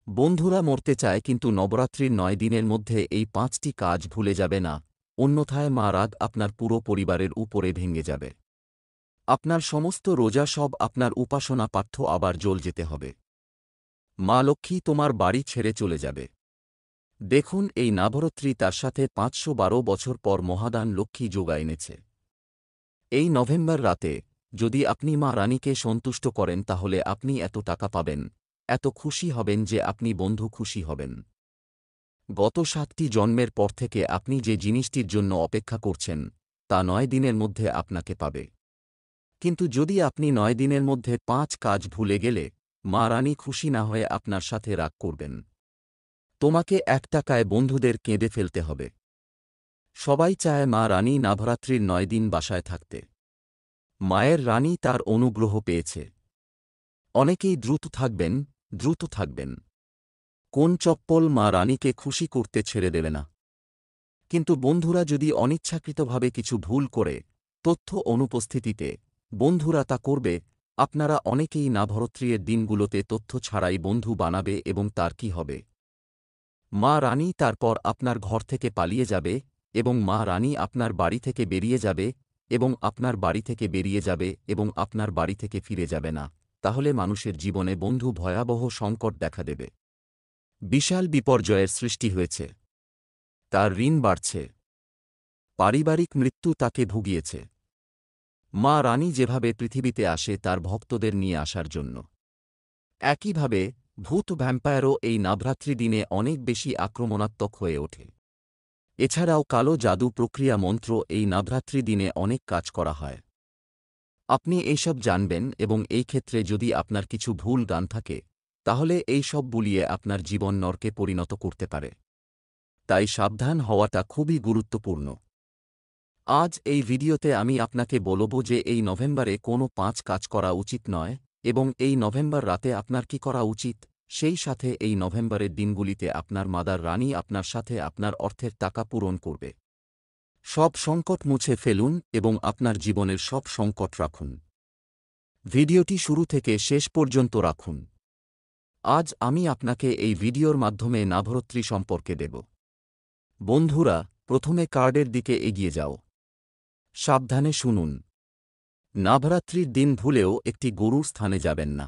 বন্ধুরা মরতে চায় কিন্তু নবরাত্রির ৯ দিনের মধ্যে এই ৫টি কাজ ভুলে যাবে না, অন্যথায় মা রাগ আপনার পুরো পরিবারের উপরে ভেঙে যাবে। আপনার সমস্ত রোজা সব আপনার উপাসনা পাঠ্য আবার জ্বল যেতে হবে। মা লক্ষ্মী তোমার বাড়ি ছেড়ে চলে যাবে। দেখুন এই নবরাত্রি তার সাথে ৫১২ বছর পর মহাদান লক্ষ্মী যোগা এনেছে। এই নভেম্বর রাতে যদি আপনি মা রানীকে সন্তুষ্ট করেন তাহলে আপনি এত টাকা পাবেন, এত খুশি হবেন যে আপনি বন্ধু খুশি হবেন। গত ৭টি জন্মের পর থেকে আপনি যে জিনিসটির জন্য অপেক্ষা করছেন তা ৯ দিনের মধ্যে আপনাকে পাবে। কিন্তু যদি আপনি ৯ দিনের মধ্যে ৫ কাজ ভুলে গেলে মা রানী খুশি না হয়ে আপনার সাথে রাগ করবেন। তোমাকে ১ টাকায় বন্ধুদের কেঁদে ফেলতে হবে। সবাই চায় মা রানী নবরাত্রির ৯ দিন বাসায় থাকতে। মায়ের রানী তার অনুগ্রহ পেয়েছে। অনেকেই দ্রুত থাকবেন, দ্রুত থাকবেন। কোন চপ্পল মা রানীকে খুশি করতে ছেড়ে দেবে না। কিন্তু বন্ধুরা যদি অনিচ্ছাকৃতভাবে কিছু ভুল করে, তথ্য অনুপস্থিতিতে, বন্ধুরা তা করবে, আপনারা অনেকেই নবরাত্রির দিনগুলোতে তথ্য ছাড়াই বন্ধু বানাবে এবং তার কি হবে? মা রানী তারপর আপনার ঘর থেকে পালিয়ে যাবে এবং মা রানী আপনার বাড়ি থেকে বেরিয়ে যাবে এবং আপনার বাড়ি থেকে বেরিয়ে যাবে এবং আপনার বাড়ি থেকে ফিরে যাবে না, তাহলে মানুষের জীবনে বন্ধু ভয়াবহ সংকট দেখা দেবে। বিশাল বিপর্যয়ের সৃষ্টি হয়েছে। তার ঋণ বাড়ছে। পারিবারিক মৃত্যু তাকে ভুগিয়েছে। মা রানী যেভাবে পৃথিবীতে আসে তার ভক্তদের নিয়ে আসার জন্য, একইভাবে ভূত ভ্যাম্পায়ারও এই নবরাত্রি দিনে অনেক বেশি আক্রমণাত্মক হয়ে ওঠে। এছাড়াও কালো জাদু প্রক্রিয়া মন্ত্র এই নবরাত্রি দিনে অনেক কাজ করা হয়। আপনি এইসব জানবেন এবং এই ক্ষেত্রে যদি আপনার কিছু ভুল জ্ঞান থাকে তাহলে এই সব বুলিয়ে আপনার জীবন নরকে পরিণত করতে পারে। তাই সাবধান হওয়াটা খুবই গুরুত্বপূর্ণ। আজ এই ভিডিওতে আমি আপনাকে বলব যে এই নভেম্বরে কোনো ৫ কাজ করা উচিত নয় এবং এই নভেম্বর রাতে আপনার কি করা উচিত, সেই সাথে এই নভেম্বরের দিনগুলিতে আপনার মাদার রানী আপনার সাথে আপনার অর্থের টাকা পূরণ করবে। সব সংকট মুছে ফেলুন এবং আপনার জীবনের সব সংকট রাখুন। ভিডিওটি শুরু থেকে শেষ পর্যন্ত রাখুন। আজ আমি আপনাকে এই ভিডিওর মাধ্যমে নবরাত্রি সম্পর্কে দেব। বন্ধুরা, প্রথমে কার্ডের দিকে এগিয়ে যাও। সাবধানে শুনুন। নবরাত্রির দিন ভুলেও একটি গরুর স্থানে যাবেন না।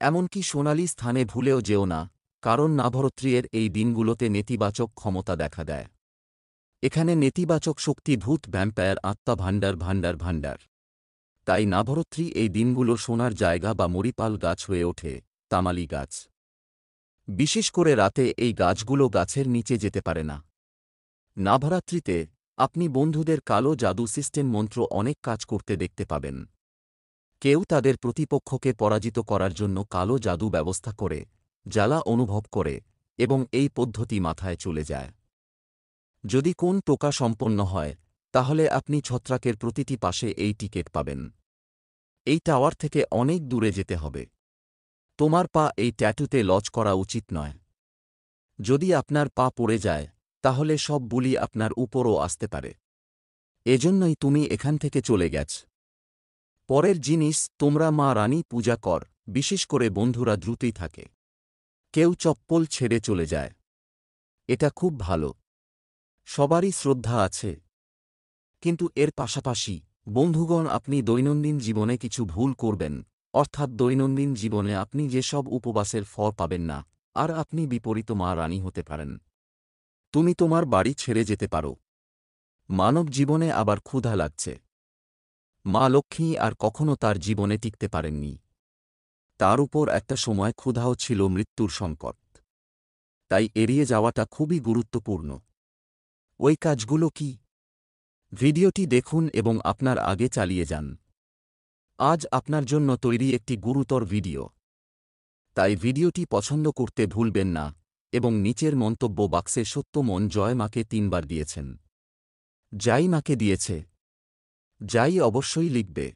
এমনকি সোনালী স্থানে ভুলেও যেও না, কারণ নবরাত্রির এই দিনগুলোতে নেতিবাচক ক্ষমতা দেখা দেয়। এখানে নেতিবাচক শক্তি ভূত ভ্যাম্পায়ার আত্মা ভাণ্ডার। তাই নবরাত্রি এই দিনগুলো সোনার জায়গা বা মরিপাল গাছ হয়ে ওঠে, তামালি গাছ। বিশেষ করে রাতে এই গাছগুলো গাছের নিচে যেতে পারে না। নবরাত্রিতে আপনি বন্ধুদের কালো জাদু সিস্টেম মন্ত্র অনেক কাজ করতে দেখতে পাবেন। কেউ তাদের প্রতিপক্ষকে পরাজিত করার জন্য কালো জাদু ব্যবস্থা করে, জ্বালা অনুভব করে এবং এই পদ্ধতি মাথায় চলে যায়। যদি কোন টোকা সম্পন্ন হয় তাহলে আপনি ছত্রাকের প্রতিটি পাশে এই টিকেট পাবেন। এই টাওয়ার থেকে অনেক দূরে যেতে হবে। তোমার পা এই ট্যাটুতে লজ করা উচিত নয়। যদি আপনার পা পড়ে যায় তাহলে সব বুলি আপনার উপরও আসতে পারে। এজন্যই তুমি এখান থেকে চলে গেছ। পরের জিনিস, তোমরা মা রানী পূজা কর, বিশেষ করে বন্ধুরা দ্রুতই থাকে। কেউ চপ্পল ছেড়ে চলে যায়। এটা খুব ভালো। সবারই শ্রদ্ধা আছে। কিন্তু এর পাশাপাশি বন্ধুগণ আপনি দৈনন্দিন জীবনে কিছু ভুল করবেন, অর্থাৎ দৈনন্দিন জীবনে আপনি যেসব উপবাসের ফল পাবেন না, আর আপনি বিপরীত মা রানী হতে পারেন। তুমি তোমার বাড়ি ছেড়ে যেতে পারো। মানব জীবনে আবার ক্ষুধা লাগছে। মা লক্ষ্মী আর কখনো তার জীবনে টিকতে পারেননি। তার উপর একটা সময় ক্ষুধাও ছিল মৃত্যুর সংকট। তাই এড়িয়ে যাওয়াটা খুবই গুরুত্বপূর্ণ। ওই কাজগুলো কি? ভিডিওটি দেখুন এবং আপনার আগে চালিয়ে যান। আজ আপনার জন্য তৈরি একটি গুরুতর ভিডিও। তাই ভিডিওটি পছন্দ করতে ভুলবেন না এবং নিচের মন্তব্য বাক্সে সত্য মন জয় মাকে ৩ বার দিয়েছেন। যাই মাকে দিয়েছে। যাই অবশ্যই লিখবে।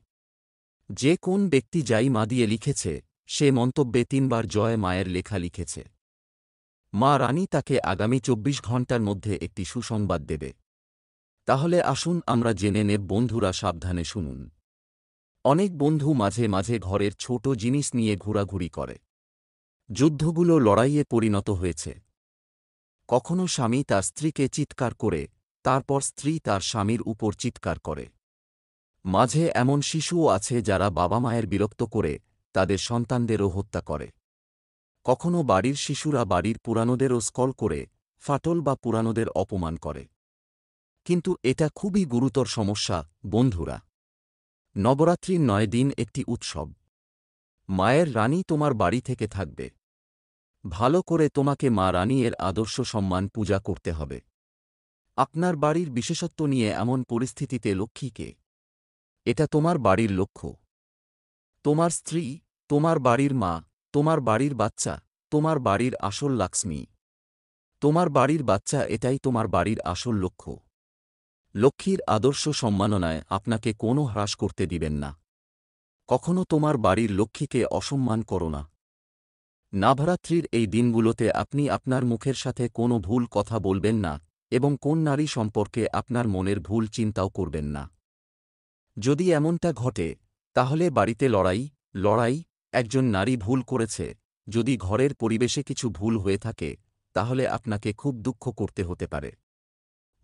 যে কোন ব্যক্তি যাই মা দিয়ে লিখেছে সে মন্তব্যে ৩ বার জয় মায়ের লেখা লিখেছে। মা রানী তাকে আগামী ২৪ ঘণ্টার মধ্যে একটি সুসংবাদ দেবে। তাহলে আসুন আমরা জেনে নেব। বন্ধুরা সাবধানে শুনুন। অনেক বন্ধু মাঝে মাঝে ঘরের ছোট জিনিস নিয়ে ঘোরাঘুরি করে। যুদ্ধগুলো লড়াইয়ে পরিণত হয়েছে। কখনো স্বামী তার স্ত্রীকে চিৎকার করে, তারপর স্ত্রী তার স্বামীর উপর চিৎকার করে। মাঝে এমন শিশুও আছে যারা বাবা মায়ের বিরক্ত করে তাদের সন্তানদেরও হত্যা করে। কখনো বাড়ির শিশুরা বাড়ির পুরানোদেরও স্কল করে, ফাটল বা পুরানোদের অপমান করে। কিন্তু এটা খুবই গুরুতর সমস্যা, বন্ধুরা। নবরাত্রির ৯ দিন একটি উৎসব। মায়ের রানী তোমার বাড়ি থেকে থাকবে। ভালো করে তোমাকে মা রানী এর আদর্শ সম্মান পূজা করতে হবে। আপনার বাড়ির বিশেষত্ব নিয়ে এমন পরিস্থিতিতে লক্ষ্মীকে। এটা তোমার বাড়ির লক্ষ্য। তোমার স্ত্রী, তোমার বাড়ির মা, তোমার বাড়ির বাচ্চা, তোমার বাড়ির আসল লাক্ষ্মী। তোমার বাড়ির বাচ্চা, এটাই তোমার বাড়ির আসল লক্ষ্য। লক্ষ্মীর আদর্শ সম্মাননায় আপনাকে কোনো হ্রাস করতে দিবেন না। কখনো তোমার বাড়ির লক্ষ্মীকে অসম্মান করো না। নবরাত্রির এই দিনগুলোতে আপনি আপনার মুখের সাথে কোনো ভুল কথা বলবেন না এবং কোন নারী সম্পর্কে আপনার মনের ভুল চিন্তাও করবেন না। যদি এমনটা ঘটে, তাহলে বাড়িতে লড়াই, একজন নারী ভুল করেছে, যদি ঘরের পরিবেশে কিছু ভুল হয়ে থাকে, তাহলে আপনাকে খুব দুঃখ করতে হতে পারে।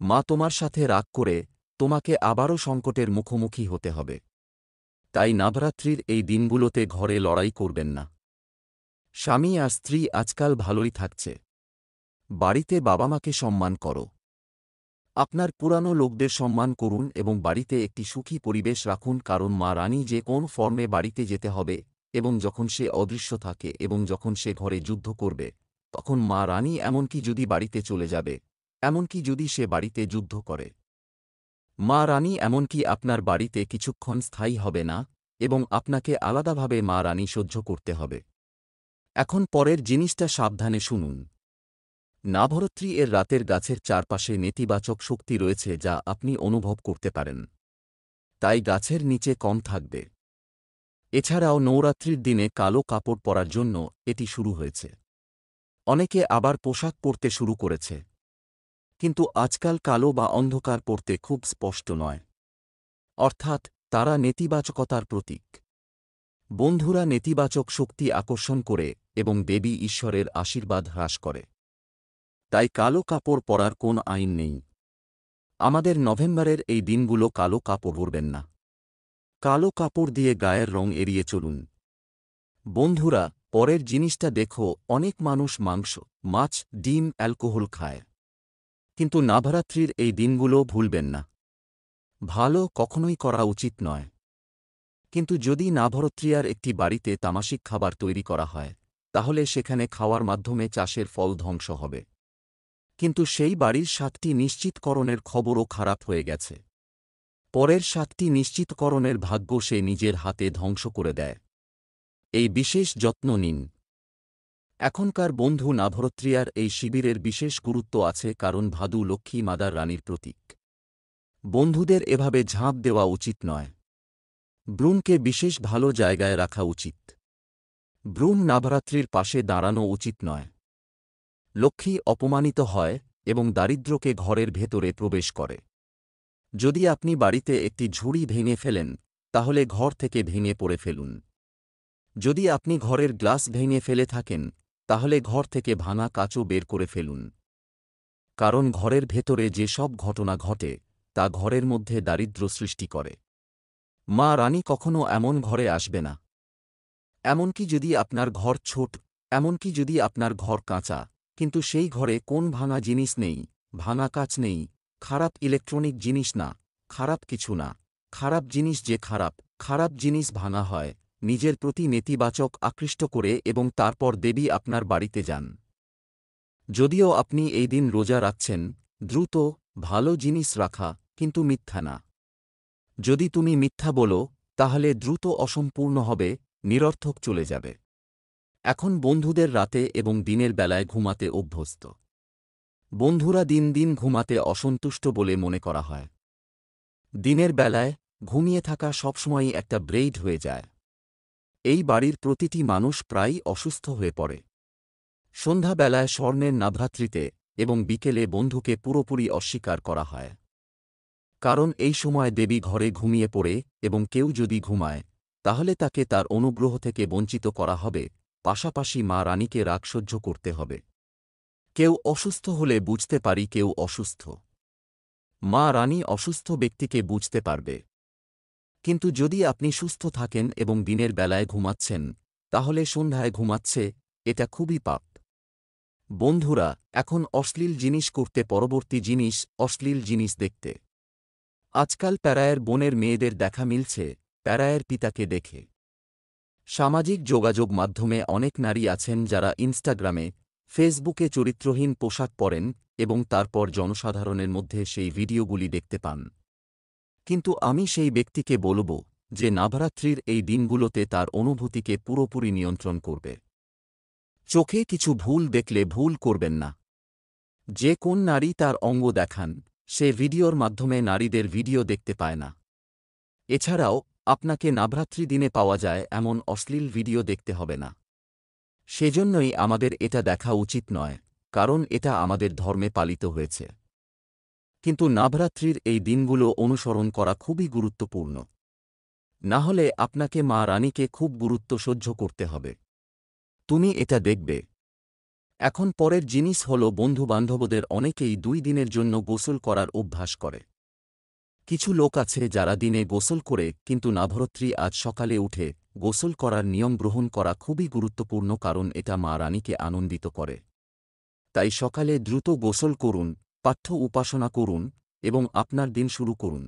মা তোমার সাথে রাগ করে তোমাকে আবারও সংকটের মুখোমুখি হতে হবে। তাই নবরাত্রির এই দিনগুলোতে ঘরে লড়াই করবেন না। স্বামী আর স্ত্রী আজকাল ভালোই থাকছে। বাড়িতে বাবা মাকে সম্মান করো। আপনার পুরানো লোকদের সম্মান করুন এবং বাড়িতে একটি সুখী পরিবেশ রাখুন, কারণ মা রানী যে কোন ফর্মে বাড়িতে যেতে হবে এবং যখন সে অদৃশ্য থাকে এবং যখন সে ঘরে যুদ্ধ করবে, তখন মা রানী এমনকি যদি বাড়িতে চলে যাবে, এমনকি যদি সে বাড়িতে যুদ্ধ করে, মা রানী এমনকি আপনার বাড়িতে কিছুক্ষণ স্থায়ী হবে না এবং আপনাকে আলাদাভাবে মা রানী সহ্য করতে হবে। এখন পরের জিনিসটা সাবধানে শুনুন। নবরাত্রি এর রাতের গাছের চারপাশে নেতিবাচক শক্তি রয়েছে যা আপনি অনুভব করতে পারেন। তাই গাছের নিচে কম থাকবে। এছাড়াও নবরাত্রির দিনে কালো কাপড় পরার জন্য এটি শুরু হয়েছে। অনেকে আবার পোশাক পরতে শুরু করেছে। কিন্তু আজকাল কালো বা অন্ধকার পরতে খুব স্পষ্ট নয়। অর্থাৎ তারা নেতিবাচকতার প্রতীক। বন্ধুরা, নেতিবাচক শক্তি আকর্ষণ করে এবং দেবী ঈশ্বরের আশীর্বাদ হ্রাস করে। তাই কালো কাপড় পরার কোন আইন নেই। আমাদের নভেম্বরের এই দিনগুলো কালো কাপড় পরবেন না। কালো কাপড় দিয়ে গায়ের রং এড়িয়ে চলুন। বন্ধুরা, পরের জিনিসটা দেখো, অনেক মানুষ মাংস, মাছ, ডিম, অ্যালকোহল খায়। কিন্তু নবরাত্রির এই দিনগুলো ভুলবেন না। ভালো কখনোই করা উচিত নয়। কিন্তু যদি নবরাত্রির একটি বাড়িতে তামাসিক খাবার তৈরি করা হয়, তাহলে সেখানে খাওয়ার মাধ্যমে চাষের ফল ধ্বংস হবে। কিন্তু সেই বাড়ির ৭টি নিশ্চিতকরণের খবরও খারাপ হয়ে গেছে। পরের ৭টি নিশ্চিতকরণের ভাগ্য সে নিজের হাতে ধ্বংস করে দেয়। এই বিশেষ যত্ন নিন। এখনকার বন্ধু, নবরাত্রির এই শিবিরের বিশেষ গুরুত্ব আছে কারণ ভাদু লক্ষ্মী মাদার রানীর প্রতীক। বন্ধুদের এভাবে ঝাঁপ দেওয়া উচিত নয়। ব্রুমকে বিশেষ ভালো জায়গায় রাখা উচিত। ব্রুম নবরাত্রির পাশে দাঁড়ানো উচিত নয়। লক্ষ্মী অপমানিত হয় এবং দারিদ্র্যকে ঘরের ভেতরে প্রবেশ করে। যদি আপনি বাড়িতে একটি ঝুড়ি ভেঙে ফেলেন, তাহলে ঘর থেকে ভেঙে পড়ে ফেলুন। যদি আপনি ঘরের গ্লাস ভেঙে ফেলে থাকেন, তাহলে ঘর থেকে ভাঙা কাচও বের করে ফেলুন। কারণ ঘরের ভেতরে যে সব ঘটনা ঘটে, তা ঘরের মধ্যে দারিদ্র্য সৃষ্টি করে। মা রানী কখনো এমন ঘরে আসবে না। এমনকি যদি আপনার ঘর ছোট, এমনকি যদি আপনার ঘর কাঁচা, কিন্তু সেই ঘরে কোন ভাঙা জিনিস নেই, ভাঙা কাচ নেই, খারাপ ইলেকট্রনিক জিনিস না, খারাপ কিছু না, খারাপ জিনিস যে খারাপ জিনিস ভাঙা হয়, নিজের প্রতি নেতিবাচক আকৃষ্ট করে এবং তারপর দেবী আপনার বাড়িতে যান। যদিও আপনি এই দিন রোজা রাখছেন, দ্রুত ভালো জিনিস রাখা, কিন্তু মিথ্যা না। যদি তুমি মিথ্যা বলো, তাহলে দ্রুত অসম্পূর্ণ হবে, নিরর্থক চলে যাবে। এখন বন্ধুদের রাতে এবং দিনের বেলায় ঘুমাতে অভ্যস্ত। বন্ধুরা দিন দিন ঘুমাতে অসন্তুষ্ট বলে মনে করা হয়। দিনের বেলায় ঘুমিয়ে থাকা সবসময়ই একটা ব্রেইড হয়ে যায়। এই বাড়ির প্রতিটি মানুষ প্রায়ই অসুস্থ হয়ে পড়ে। সন্ধ্যাবেলায় স্বর্ণের নবরাত্রিতে এবং বিকেলে বন্ধুকে পুরোপুরি অস্বীকার করা হয়। কারণ এই সময় দেবী ঘরে ঘুমিয়ে পড়ে এবং কেউ যদি ঘুমায়, তাহলে তাকে তার অনুগ্রহ থেকে বঞ্চিত করা হবে পাশাপাশি মা রানীকে রাগ সহ্য করতে হবে। কেউ অসুস্থ হলে বুঝতে পারি কেউ অসুস্থ। মা রানী অসুস্থ ব্যক্তিকে বুঝতে পারবে। কিন্তু যদি আপনি সুস্থ থাকেন এবং দিনের বেলায় ঘুমাচ্ছেন, তাহলে সন্ধ্যায় ঘুমাচ্ছে, এটা খুবই পাপ। বন্ধুরা, এখন অশ্লীল জিনিস করতে পরবর্তী জিনিস অশ্লীল জিনিস দেখতে। আজকাল প্যারায়ের বোনের মেয়েদের দেখা মিলছে প্যারায়ের পিতাকে দেখে। সামাজিক যোগাযোগ মাধ্যমে অনেক নারী আছেন যারা ইনস্টাগ্রামে, ফেসবুকে চরিত্রহীন পোশাক পরেন এবং তারপর জনসাধারণের মধ্যে সেই ভিডিওগুলি দেখতে পান। কিন্তু আমি সেই ব্যক্তিকে বলব যে নবরাত্রির এই দিনগুলোতে তার অনুভূতিকে পুরোপুরি নিয়ন্ত্রণ করবে। চোখে কিছু ভুল দেখলে ভুল করবেন না। যে কোন নারী তার অঙ্গ দেখান, সে ভিডিওর মাধ্যমে নারীদের ভিডিও দেখতে পায় না। এছাড়াও আপনাকে নবরাত্রি দিনে পাওয়া যায় এমন অশ্লীল ভিডিও দেখতে হবে না। সেজন্যই আমাদের এটা দেখা উচিত নয়, কারণ এটা আমাদের ধর্মে পালিত হয়েছে। কিন্তু নবরাত্রির এই দিনগুলো অনুসরণ করা খুবই গুরুত্বপূর্ণ। না হলে আপনাকে মা রানীকে খুব গুরুত্ব সহ্য করতে হবে। তুমি এটা দেখবে। এখন পরের জিনিস হল বন্ধুবান্ধবদের অনেকেই 2 দিনের জন্য গোসল করার অভ্যাস করে। কিছু লোক আছে যারা দিনে গোসল করে কিন্তু নবরাত্রি আজ সকালে উঠে গোসল করার নিয়ম গ্রহণ করা খুবই গুরুত্বপূর্ণ, কারণ এটা মা রানীকে আনন্দিত করে। তাই সকালে দ্রুত গোসল করুন, পাঠ্য উপাসনা করুন এবং আপনার দিন শুরু করুন।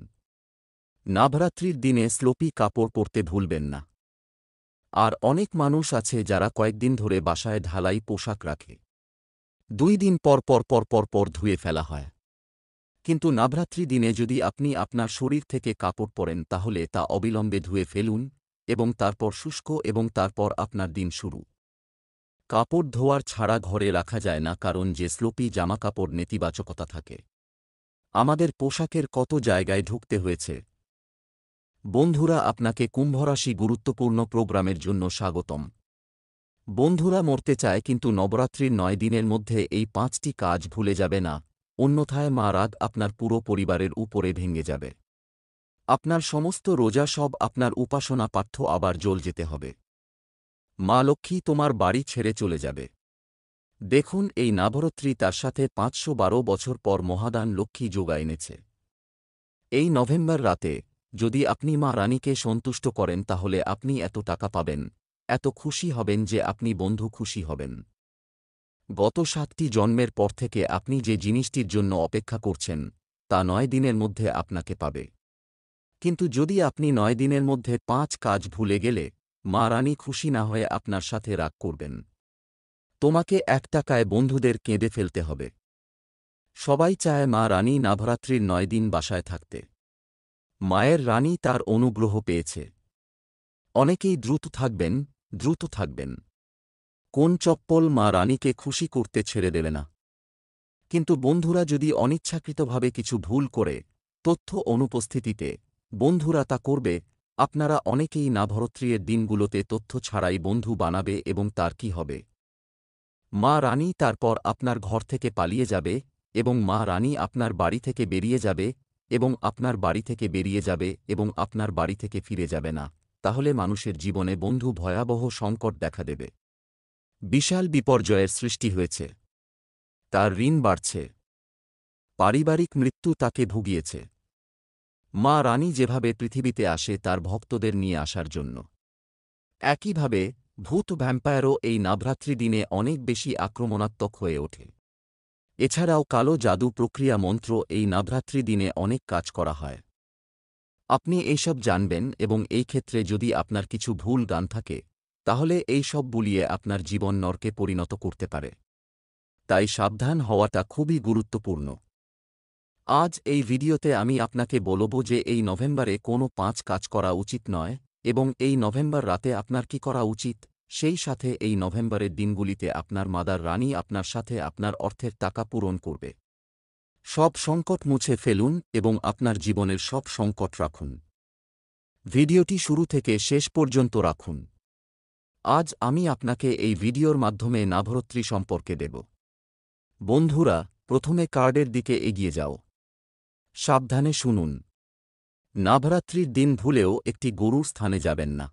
নবরাত্রির দিনে স্লোপি কাপড় পরতে ভুলবেন না। আর অনেক মানুষ আছে যারা কয়েকদিন ধরে বাসায় ঢালাই পোশাক রাখে। 2 দিন পর ধুয়ে ফেলা হয়। কিন্তু নবরাত্রি দিনে যদি আপনি আপনার শরীর থেকে কাপড় পরেন তাহলে তা অবিলম্বে ধুয়ে ফেলুন এবং তারপর শুষ্ক এবং তারপর আপনার দিন শুরু। কাপড় ধোয়ার ছাড়া ঘরে রাখা যায় না, কারণ যে স্লোপি জামাকাপড় নেতিবাচকতা থাকে। আমাদের পোশাকের কত জায়গায় ঢুকতে হয়েছে। বন্ধুরা, আপনাকে কুম্ভরাশি গুরুত্বপূর্ণ প্রোগ্রামের জন্য স্বাগতম। বন্ধুরা মরতে চায় কিন্তু নবরাত্রির 9 দিনের মধ্যে এই 5টি কাজ ভুলে যাবে না, অন্যথায় মা রাগ আপনার পুরো পরিবারের উপরে ভেঙে যাবে। আপনার সমস্ত রোজা সব আপনার উপাসনা পাঠ্য আবার জ্বল যেতে হবে। মা লক্ষ্মী তোমার বাড়ি ছেড়ে চলে যাবে। দেখুন, এই নবরাত্রি তার সাথে 512 বছর পর মহাদান লক্ষ্মী যোগা এনেছে। এই নভেম্বর রাতে যদি আপনি মা রানীকে সন্তুষ্ট করেন তাহলে আপনি এত টাকা পাবেন, এত খুশি হবেন যে আপনি বন্ধু খুশি হবেন। গত 7টি জন্মের পর থেকে আপনি যে জিনিসটির জন্য অপেক্ষা করছেন তা 9 দিনের মধ্যে আপনাকে পাবে। কিন্তু যদি আপনি 9 দিনের মধ্যে 5 কাজ ভুলে গেলে মা রানী খুশি না হয়ে আপনার সাথে রাগ করবেন। তোমাকে 1 টাকায় বন্ধুদের কেঁদে ফেলতে হবে। সবাই চায় মা রানী নবরাত্রির 9 দিন বাসায় থাকতে। মায়ের রানী তার অনুগ্রহ পেয়েছে। অনেকেই দ্রুত থাকবেন, দ্রুত থাকবেন। কোন চপ্পল মা রানীকে খুশি করতে ছেড়ে দেবে না। কিন্তু বন্ধুরা যদি অনিচ্ছাকৃতভাবে কিছু ভুল করে, তথ্য অনুপস্থিতিতে বন্ধুরা তা করবে, আপনারা অনেকেই নবরাত্রির দিনগুলোতে তথ্য ছাড়াই বন্ধু বানাবে এবং তার কি হবে? মা রানী তারপর আপনার ঘর থেকে পালিয়ে যাবে এবং মা রানী আপনার বাড়ি থেকে বেরিয়ে যাবে এবং আপনার বাড়ি থেকে বেরিয়ে যাবে এবং আপনার বাড়ি থেকে ফিরে যাবে না। তাহলে মানুষের জীবনে বন্ধু ভয়াবহ সংকট দেখা দেবে। বিশাল বিপর্যয়ের সৃষ্টি হয়েছে। তার ঋণ বাড়ছে। পারিবারিক মৃত্যু তাকে ভুগিয়েছে। মা রানী যেভাবে পৃথিবীতে আসে তার ভক্তদের নিয়ে আসার জন্য, একইভাবে ভূত ভ্যাম্পায়ারও এই নবরাত্রি দিনে অনেক বেশি আক্রমণাত্মক হয়ে ওঠে। এছাড়াও কালো জাদু প্রক্রিয়া মন্ত্র এই নবরাত্রি দিনে অনেক কাজ করা হয়। আপনি এইসব জানবেন এবং এই ক্ষেত্রে যদি আপনার কিছু ভুল জ্ঞান থাকে তাহলে এই সব বুলিয়ে আপনার জীবন নরকে পরিণত করতে পারে। তাই সাবধান হওয়াটা খুবই গুরুত্বপূর্ণ। আজ এই ভিডিওতে আমি আপনাকে বলব যে এই নভেম্বরে কোনো 5 কাজ করা উচিত নয় এবং এই নভেম্বর রাতে আপনার কি করা উচিত, সেই সাথে এই নভেম্বরের দিনগুলিতে আপনার মাদার রানী আপনার সাথে আপনার অর্থের টাকা পূরণ করবে। সব সংকট মুছে ফেলুন এবং আপনার জীবনের সব সংকট রাখুন। ভিডিওটি শুরু থেকে শেষ পর্যন্ত রাখুন। আজ আমি আপনাকে এই ভিডিওর মাধ্যমে নবরাত্রি সম্পর্কে দেব। বন্ধুরা, প্রথমে কার্ডের দিকে এগিয়ে যাও। সাবধানে শুনুন। নবরাত্রির দিন ভুলেও একটি গরুর স্থানে যাবেন না।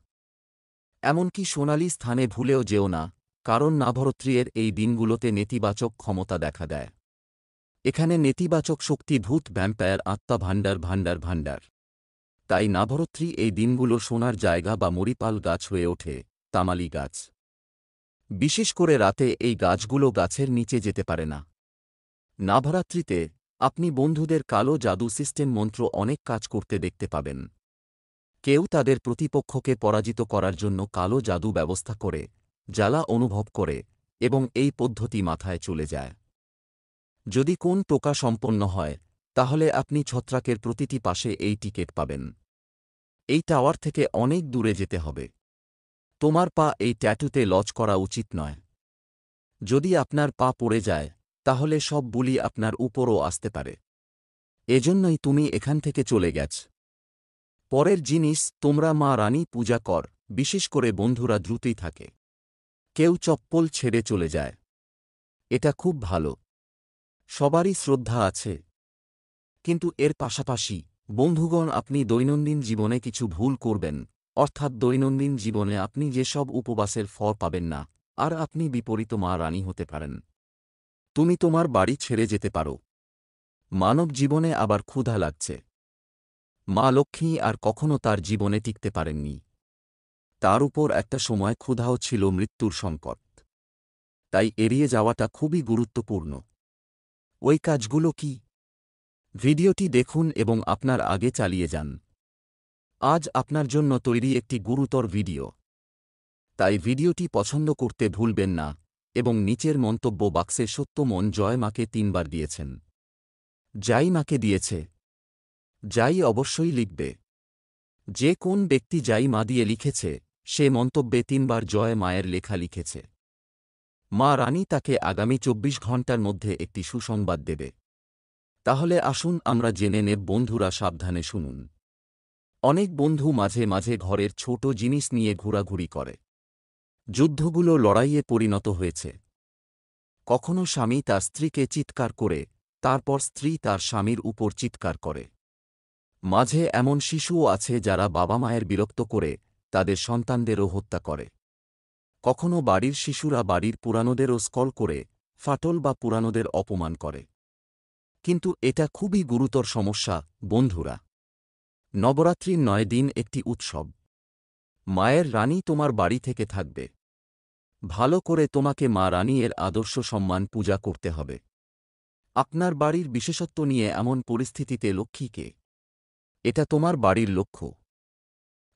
এমনকি সোনালি স্থানে ভুলেও যেও না, কারণ নবরাত্রির এই দিনগুলোতে নেতিবাচক ক্ষমতা দেখা দেয়। এখানে নেতিবাচক শক্তি ভূত ভ্যাম্পায়ার আত্মা ভাণ্ডার। তাই নবরাত্রি এই দিনগুলো সোনার জায়গা বা মরিপাল গাছ হয়ে ওঠে, তামালি গাছ। বিশেষ করে রাতে এই গাছগুলো গাছের নিচে যেতে পারে না। নবরাত্রিতে আপনি বন্ধুদের কালো জাদু সিস্টেম মন্ত্র অনেক কাজ করতে দেখতে পাবেন। কেউ তাদের প্রতিপক্ষকে পরাজিত করার জন্য কালো জাদু ব্যবস্থা করে, জ্বালা অনুভব করে, এবং এই পদ্ধতি মাথায় চলে যায়। যদি কোন টোকা সম্পন্ন হয়, তাহলে আপনি ছত্রাকের প্রতিটি পাশে এই টিকেট পাবেন। এই টাওয়ার থেকে অনেক দূরে যেতে হবে। তোমার পা এই ট্যাটুতে লজ করা উচিত নয়। যদি আপনার পা পড়ে যায়, তাহলে সব বুলি আপনার উপরও আসতে পারে। এজন্যই তুমি এখান থেকে চলে গেছ। পরের জিনিস, তোমরা মা রানী পূজা কর, বিশেষ করে বন্ধুরা দ্রুতই থাকে। কেউ চপ্পল ছেড়ে চলে যায়। এটা খুব ভালো। সবারই শ্রদ্ধা আছে। কিন্তু এর পাশাপাশি, বন্ধুগণ, আপনি দৈনন্দিন জীবনে কিছু ভুল করবেন, অর্থাৎ দৈনন্দিন জীবনে আপনি যেসব উপবাসের ফল পাবেন না, আর আপনি বিপরীত মা রানী হতে পারেন। তুমি তোমার বাড়ি ছেড়ে যেতে পারো। মানব জীবনে আবার ক্ষুধা লাগছে। মা লক্ষ্মী আর কখনো তার জীবনে টিকতে পারেননি। তার উপর একটা সময় ক্ষুধাও ছিল মৃত্যুর সংকট। তাই এড়িয়ে যাওয়াটা খুবই গুরুত্বপূর্ণ। ওই কাজগুলো কি? ভিডিওটি দেখুন এবং আপনার আগে চালিয়ে যান। আজ আপনার জন্য তৈরি একটি গুরুতর ভিডিও। তাই ভিডিওটি পছন্দ করতে ভুলবেন না এবং নিচের মন্তব্য বাক্সে সত্য মন জয় মাকে 3 বার দিয়েছেন। যাই মাকে দিয়েছে। যাই অবশ্যই লিখবে। যে কোন ব্যক্তি যাই মা দিয়ে লিখেছে, সে মন্তব্যে 3 বার জয় মায়ের লেখা লিখেছে। মা রানী তাকে আগামী 24 ঘণ্টার মধ্যে একটি সুসংবাদ দেবে। তাহলে আসুন আমরা জেনে নেব। বন্ধুরা সাবধানে শুনুন। অনেক বন্ধু মাঝে মাঝে ঘরের ছোট জিনিস নিয়ে ঘোরাঘুরি করে। যুদ্ধগুলো লড়াইয়ে পরিণত হয়েছে। কখনো স্বামী তার স্ত্রীকে চিৎকার করে, তারপর স্ত্রী তার স্বামীর উপর চিৎকার করে। মাঝে এমন শিশুও আছে যারা বাবা মায়ের বিরক্ত করে তাদের সন্তানদেরও হত্যা করে। কখনো বাড়ির শিশুরা বাড়ির পুরানোদেরও স্কল করে, ফাটল বা পুরানোদের অপমান করে। কিন্তু এটা খুবই গুরুতর সমস্যা, বন্ধুরা। নবরাত্রির 9 দিন একটি উৎসব। মায়ের রানী তোমার বাড়ি থেকে থাকবে। ভালো করে তোমাকে মা রানী এর আদর্শ সম্মান পূজা করতে হবে। আপনার বাড়ির বিশেষত্ব নিয়ে এমন পরিস্থিতিতে লক্ষ্মীকে। এটা তোমার বাড়ির লক্ষ্য।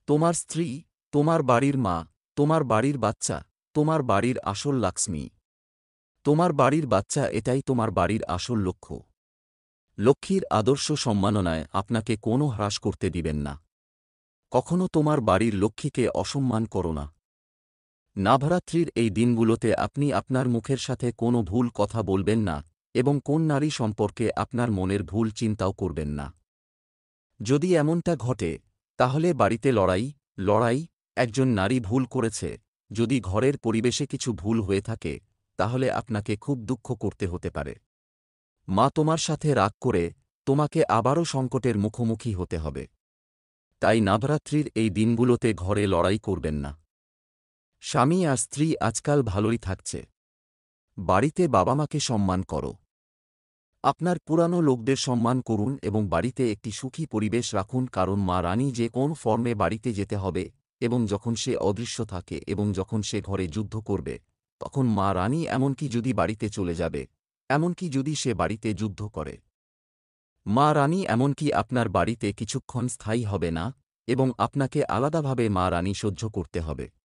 তোমার স্ত্রী, তোমার বাড়ির মা, তোমার বাড়ির বাচ্চা, তোমার বাড়ির আসল লক্ষ্মী। তোমার বাড়ির বাচ্চা, এটাই তোমার বাড়ির আসল লক্ষ্য। লক্ষ্মীর আদর্শ সম্মাননায় আপনাকে কোনো হ্রাস করতে দিবেন না। কখনো তোমার বাড়ির লক্ষ্মীকে অসম্মান করো না। নবরাত্রির এই দিনগুলোতে আপনি আপনার মুখের সাথে কোনো ভুল কথা বলবেন না এবং কোন নারী সম্পর্কে আপনার মনের ভুল চিন্তাও করবেন না। যদি এমনটা ঘটে, তাহলে বাড়িতে লড়াই। একজন নারী ভুল করেছে। যদি ঘরের পরিবেশে কিছু ভুল হয়ে থাকে, তাহলে আপনাকে খুব দুঃখ করতে হতে পারে। মা তোমার সাথে রাগ করে তোমাকে আবারও সংকটের মুখোমুখি হতে হবে। তাই নবরাত্রির এই দিনগুলোতে ঘরে লড়াই করবেন না। স্বামী আর স্ত্রী আজকাল ভালোই থাকছে। বাড়িতে বাবা মাকে সম্মান করো। আপনার পুরানো লোকদের সম্মান করুন এবং বাড়িতে একটি সুখী পরিবেশ রাখুন, কারণ মা রানী যে কোন ফর্মে বাড়িতে যেতে হবে, এবং যখন সে অদৃশ্য থাকে এবং যখন সে ঘরে যুদ্ধ করবে, তখন মা রানী এমনকি যদি বাড়িতে চলে যাবে, এমনকি যদি সে বাড়িতে যুদ্ধ করে, মা রানী এমনকি আপনার বাড়িতে কিছুক্ষণ স্থায়ী হবে না এবং আপনাকে আলাদাভাবে মা রানী সহ্য করতে হবে।